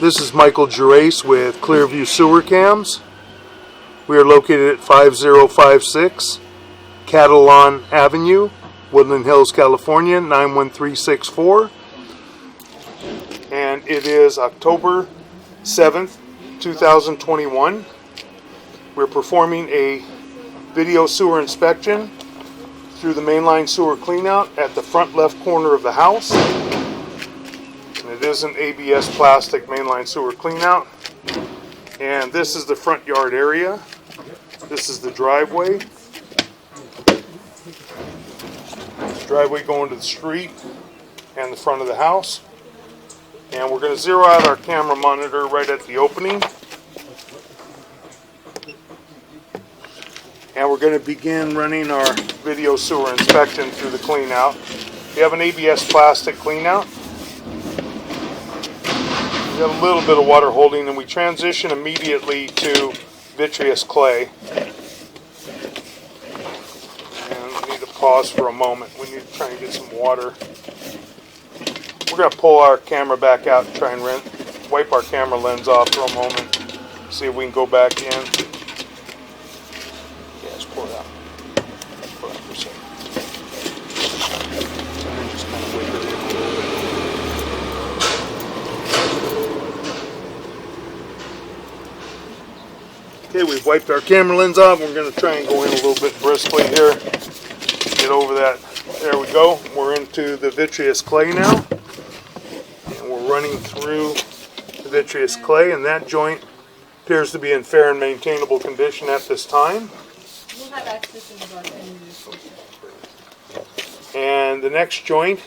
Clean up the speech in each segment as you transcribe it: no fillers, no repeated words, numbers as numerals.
This is Michael Gerace with Clearview Sewer Cams. We are located at 5056 Catalon Avenue, Woodland Hills, California, 91364. And it is October 7th, 2021. We're performing a video sewer inspection through the mainline sewer cleanout at the front left corner of the house. And it is an ABS plastic mainline sewer cleanout. And this is the front yard area. This is the driveway. Driveway going to the street and the front of the house. And we're going to zero out our camera monitor right at the opening. And we're going to begin running our video sewer inspection through the cleanout. We have an ABS plastic cleanout. We got a little bit of water holding, and we transition immediately to vitreous clay. And we need to pause for a moment. We need to try and get some water. We're going to pull our camera back out and try and wipe our camera lens off for a moment. See if we can go back in. Yeah, just pull it out. Pull it out for a second. And just kind of wait it in a little bit. Okay, we've wiped our camera lens off. We're going to try and go in a little bit briskly here. Get over that. There we go. We're into the vitreous clay now. And we're running through the vitreous clay, and that joint appears to be in fair and maintainable condition at this time. We'll have access in about 10 minutes. And the next joint,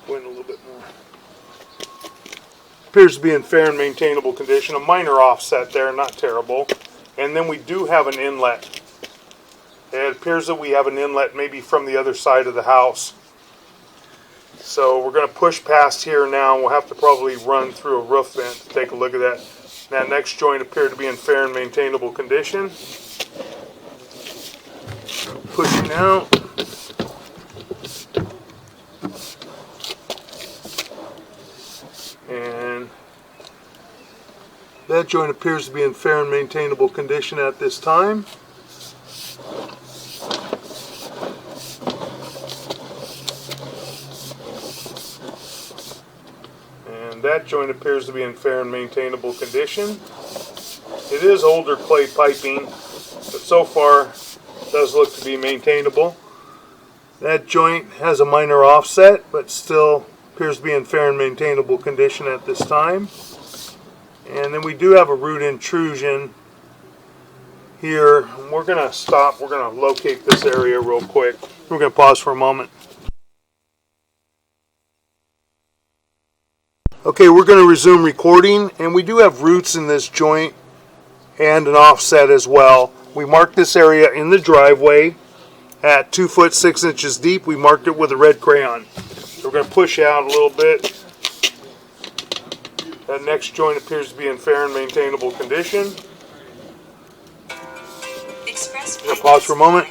go in a little bit more, appears to be in fair and maintainable condition. A minor offset there, not terrible. And then we do have an inlet. It appears that we have an inlet maybe from the other side of the house. So we're going to push past here now. We'll have to probably run through a roof vent to take a look at that. That next joint appeared to be in fair and maintainable condition. Pushing out. And that joint appears to be in fair and maintainable condition at this time. And that joint appears to be in fair and maintainable condition. It is older clay piping, but so far it does look to be maintainable. That joint has a minor offset, but still appears to be in fair and maintainable condition at this time. And then we do have a root intrusion here. We're going to stop. We're going to locate this area real quick. We're going to pause for a moment. Okay, we're going to resume recording, and we do have roots in this joint and an offset as well. We marked this area in the driveway at 2 foot 6 inches deep. We marked it with a red crayon. We're going to push out a little bit. That next joint appears to be in fair and maintainable condition. I'm going to pause for a moment.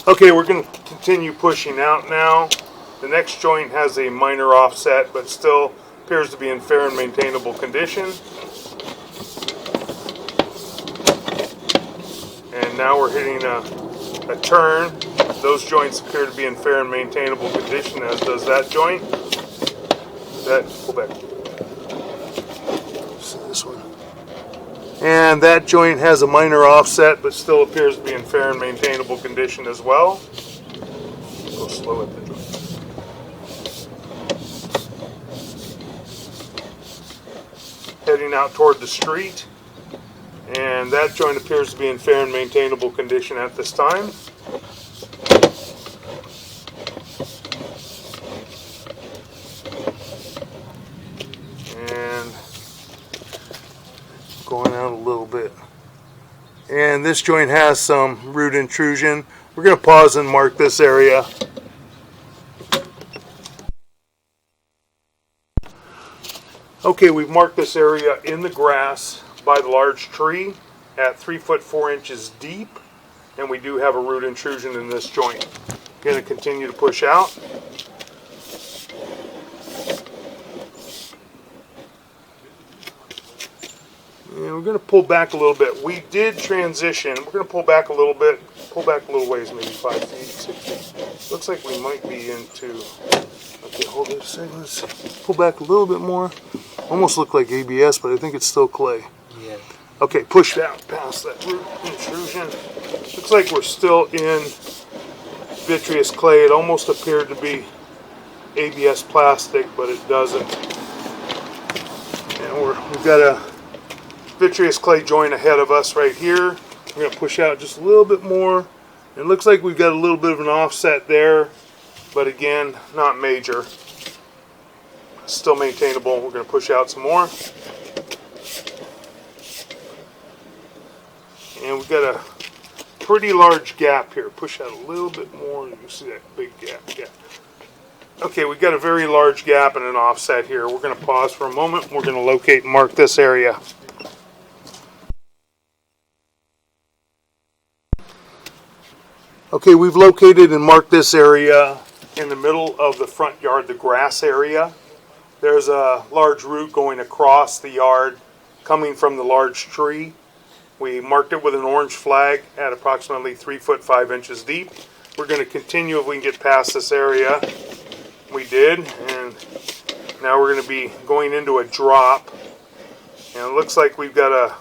Okay, we're going to continue pushing out now. The next joint has a minor offset, but still appears to be in fair and maintainable condition. And now we're hitting a turn. Those joints appear to be in fair and maintainable condition, as does that joint. Pull back. See this one. And that joint has a minor offset, but still appears to be in fair and maintainable condition as well. Go slow at the joint. Heading out toward the street, and that joint appears to be in fair and maintainable condition at this time. And going out a little bit. And this joint has some root intrusion. We're going to pause and mark this area. Okay, we've marked this area in the grass by the large tree at 3 foot 4 inches deep, and we do have a root intrusion in this joint. Going to continue to push out. And we're going to pull back a little bit. We did transition. We're going to pull back a little bit. Pull back a little ways, maybe 5 feet, 6 feet. Looks like we might be into... Okay, hold it a second. Let's pull back a little bit more. Almost look like ABS, but I think it's still clay. Yeah. Okay, push out past that root intrusion. Looks like we're still in vitreous clay. It almost appeared to be ABS plastic, but it doesn't. And we've got a vitreous clay joint ahead of us right here. We're going to push out just a little bit more. It looks like we've got a little bit of an offset there, but again, not major. Still maintainable. We're going to push out some more. And we've got a pretty large gap here. Push out a little bit more. You can see that big gap. Okay, we've got a very large gap and an offset here. We're going to pause for a moment. We're going to locate and mark this area. Okay, we've located and marked this area in the middle of the front yard, the grass area. There's a large root going across the yard, coming from the large tree. We marked it with an orange flag at approximately 3 foot 5 inches deep. We're going to continue if we can get past this area. We did, and now we're going to be going into a drop. And it looks like we've got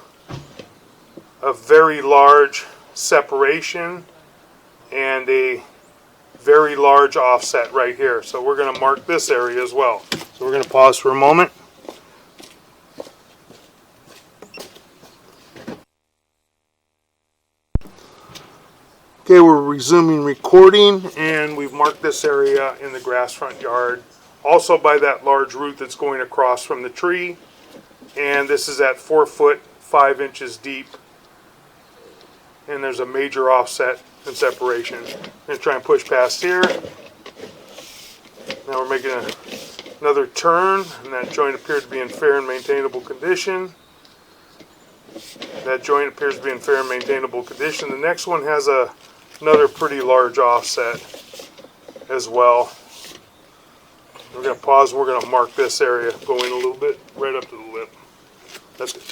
a very large separation and a very large offset right here. So we're going to mark this area as well. So we're going to pause for a moment. Okay, we're resuming recording, and we've marked this area in the grass front yard, also by that large root that's going across from the tree. And this is at 4 foot 5 inches deep, and there's a major offset and separation. I'm going to try and push past here. Now we're making another turn, and that joint appears to be in fair and maintainable condition. That joint appears to be in fair and maintainable condition. The next one has another pretty large offset as well. We're going to pause and we're going to mark this area, going a little bit right up to the lip. That's good.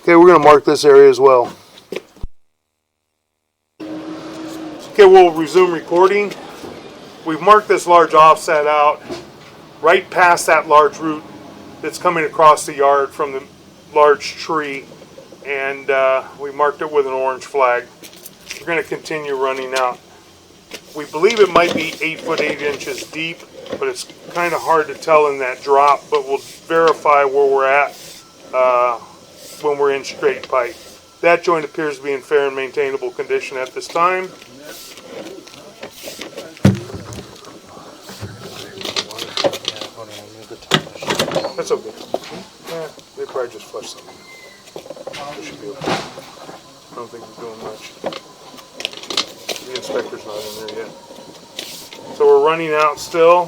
Okay, we're going to mark this area as well. Okay, we'll resume recording. We've marked this large offset out right past that large root that's coming across the yard from the large tree, and we marked it with an orange flag. We're going to continue running out. We believe it might be 8 foot 8 inches deep, but it's kind of hard to tell in that drop, but we'll verify where we're at when we're in straight pipe. That joint appears to be in fair and maintainable condition at this time. That's okay. Yeah, they probably just flushed something. It should be okay. I don't think we're doing much. The inspector's not in there yet. So we're running out still.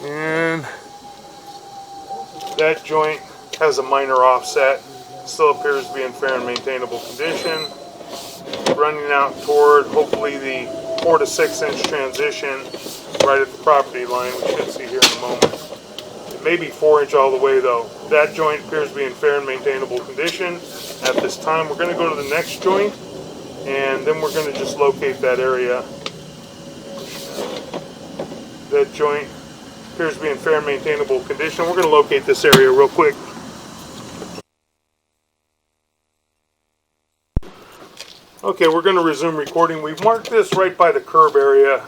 And that joint has a minor offset. Still appears to be in fair and maintainable condition. running out toward hopefully the 4 to 6 inch transition right at the property line. We should see here in a moment. It may be 4 inch all the way though. That joint appears to be in fair and maintainable condition at this time. We're going to go to the next joint, and then we're going to just locate that area. That joint appears to be in fair and maintainable condition. We're going to locate this area real quick. Okay, we're going to resume recording. We've marked this right by the curb area.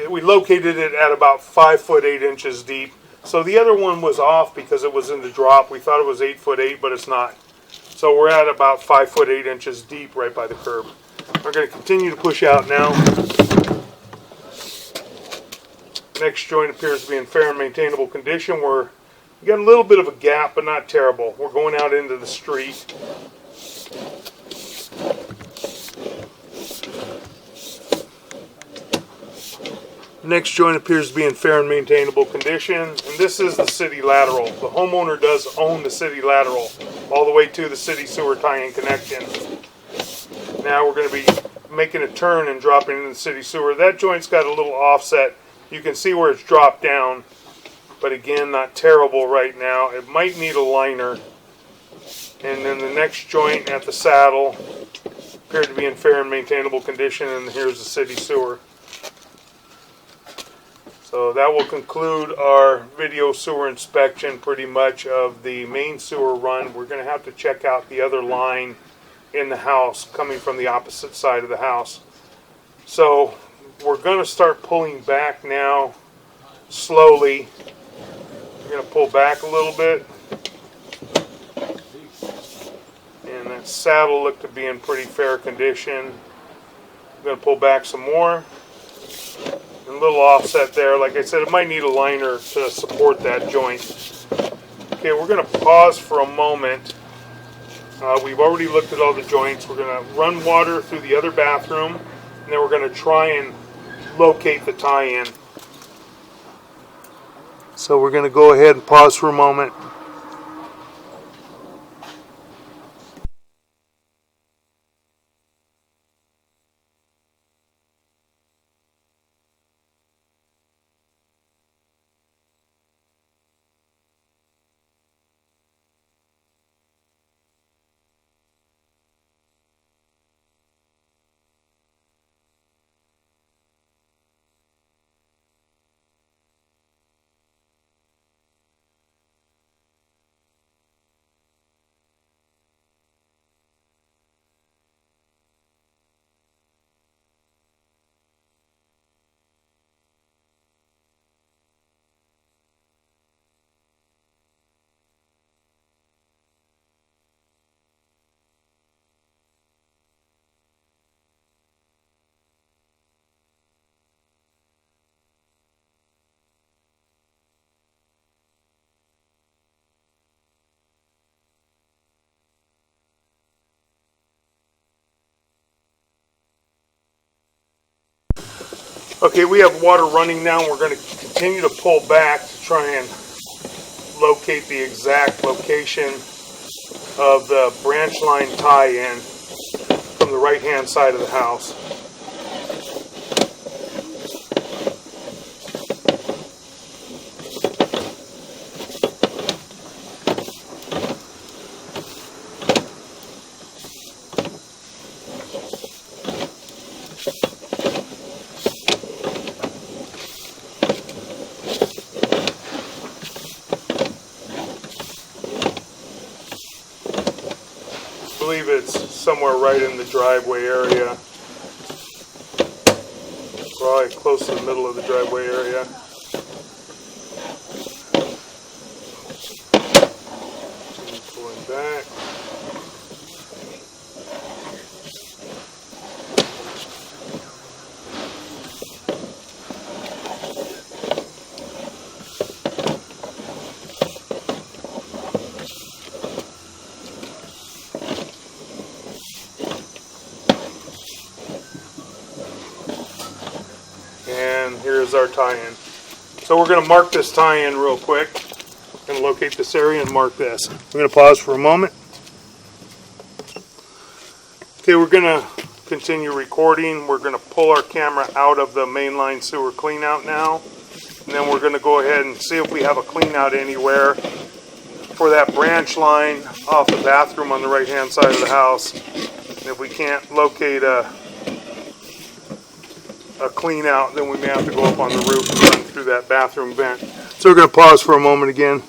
We located it at about 5 foot 8 inches deep. So the other one was off because it was in the drop. We thought it was 8 foot 8, but it's not. So we're at about 5 foot 8 inches deep right by the curb. We're going to continue to push out now. Next joint appears to be in fair and maintainable condition. We got a little bit of a gap, but not terrible. We're going out into the street. Next joint appears to be in fair and maintainable condition, and this is the city lateral. The homeowner does own the city lateral all the way to the city sewer tie-in connection. Now we're going to be making a turn and dropping in the city sewer. That joint's got a little offset. You can see where it's dropped down, but again, not terrible right now. It might need a liner. And then the next joint at the saddle appeared to be in fair and maintainable condition, and here's the city sewer. So that will conclude our video sewer inspection pretty much of the main sewer run. We're going to have to check out the other line in the house coming from the opposite side of the house. So we're going to start pulling back now slowly. We're going to pull back a little bit. And that saddle looked to be in pretty fair condition. I'm going to pull back some more. A little offset there. Like I said, it might need a liner to support that joint. Okay, we're going to pause for a moment. We've already looked at all the joints. We're going to run water through the other bathroom, and then we're going to try and locate the tie-in. So we're going to go ahead and pause for a moment. Okay, we have water running now. We're going to continue to pull back to try and locate the exact location of the branch line tie-in from the right-hand side of the house. I believe it's somewhere right in the driveway area, probably close to the middle of the driveway area. Pulling back. And here's our tie-in. So we're going to mark this tie-in real quick. We're going to locate this area and mark this. We're going to pause for a moment. Okay, we're going to continue recording. We're going to pull our camera out of the mainline sewer cleanout now. And then we're going to go ahead and see if we have a cleanout anywhere for that branch line off the bathroom on the right hand side of the house. And if we can't locate a clean out, then we may have to go up on the roof and run through that bathroom vent. So we're going to pause for a moment again.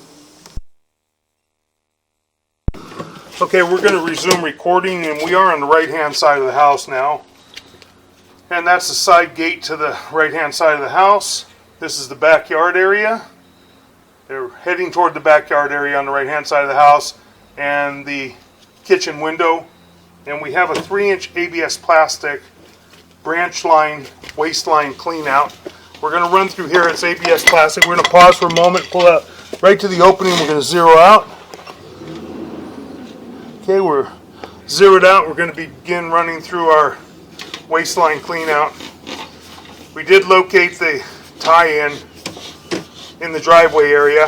Okay, we're going to resume recording, and we are on the right hand side of the house now. And that's the side gate to the right hand side of the house. This is the backyard area. They're heading toward the backyard area on the right hand side of the house and the kitchen window. And we have a 3-inch ABS plastic branch line, waste line clean out. We're going to run through here. It's ABS plastic. We're going to pause for a moment, pull out right to the opening. We're going to zero out. Okay, we're zeroed out. We're going to begin running through our waste line clean out. We did locate the tie-in in the driveway area.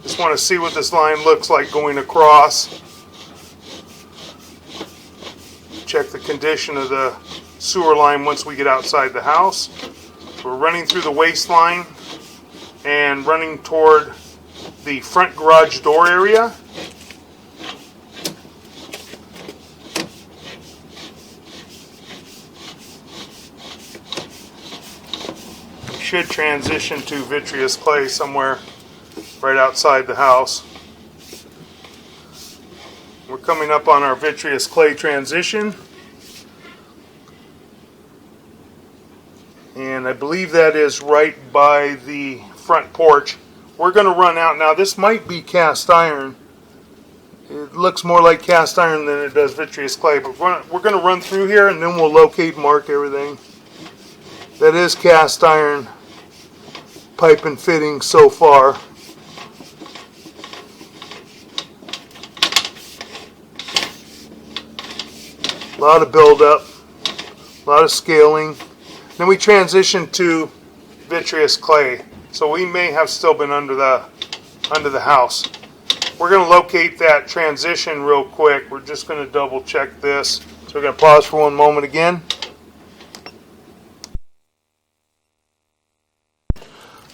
Just want to see what this line looks like going across. Check the condition of the sewer line once we get outside the house. We're running through the waste line and running toward the front garage door area. We should transition to vitreous clay somewhere right outside the house. We're coming up on our vitreous clay transition. And I believe that is right by the front porch. We're going to run out now. This might be cast iron. It looks more like cast iron than it does vitreous clay. But we're going to run through here and then we'll locate and mark everything. That is cast iron pipe and fitting so far. A lot of buildup, a lot of scaling. Then we transition to vitreous clay. So we may have still been under the house. We're going to locate that transition real quick. We're just going to double check this. So we're going to pause for one moment again.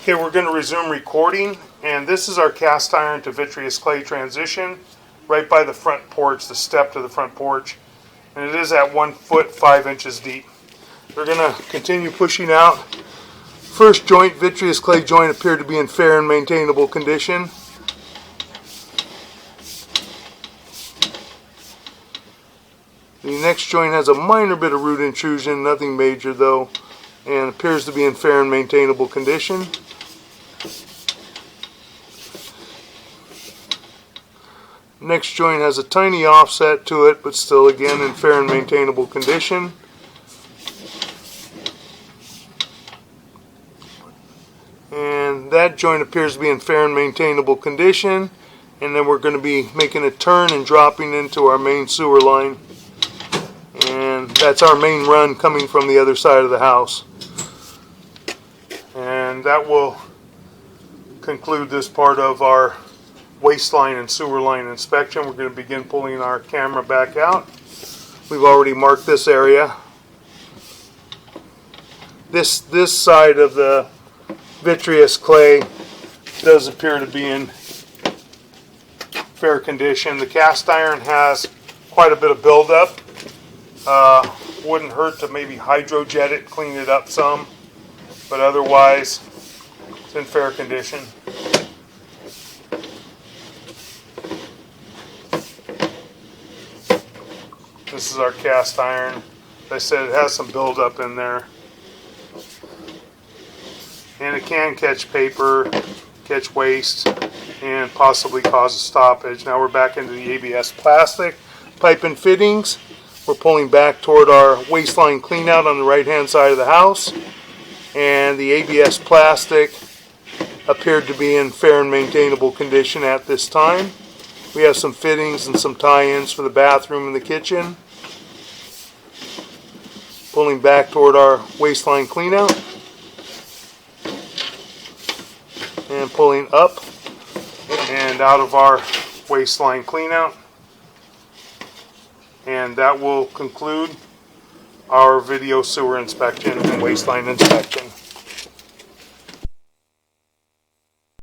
Okay, we're going to resume recording. And this is our cast iron to vitreous clay transition right by the front porch, the step to the front porch. And it is at 1 foot 5 inches deep. We're going to continue pushing out. First joint, vitreous clay joint, appeared to be in fair and maintainable condition. The next joint has a minor bit of root intrusion, nothing major though, and appears to be in fair and maintainable condition. Next joint has a tiny offset to it, but still again in fair and maintainable condition. And that joint appears to be in fair and maintainable condition. And then we're going to be making a turn and dropping into our main sewer line. And that's our main run coming from the other side of the house. And that will conclude this part of our waste line and sewer line inspection. We're going to begin pulling our camera back out. We've already marked this area. This side of the vitreous clay does appear to be in fair condition. The cast iron has quite a bit of buildup. Wouldn't hurt to maybe hydrojet it, clean it up some, but otherwise it's in fair condition. This is our cast iron. As I said, it has some buildup in there. And it can catch paper, catch waste, and possibly cause a stoppage. Now we're back into the ABS plastic pipe and fittings. We're pulling back toward our waste line clean out on the right hand side of the house. And the ABS plastic appeared to be in fair and maintainable condition at this time. We have some fittings and some tie-ins for the bathroom and the kitchen. Pulling back toward our waste line clean out. And pulling up and out of our waste line clean out. And that will conclude our video sewer inspection and waste line inspection.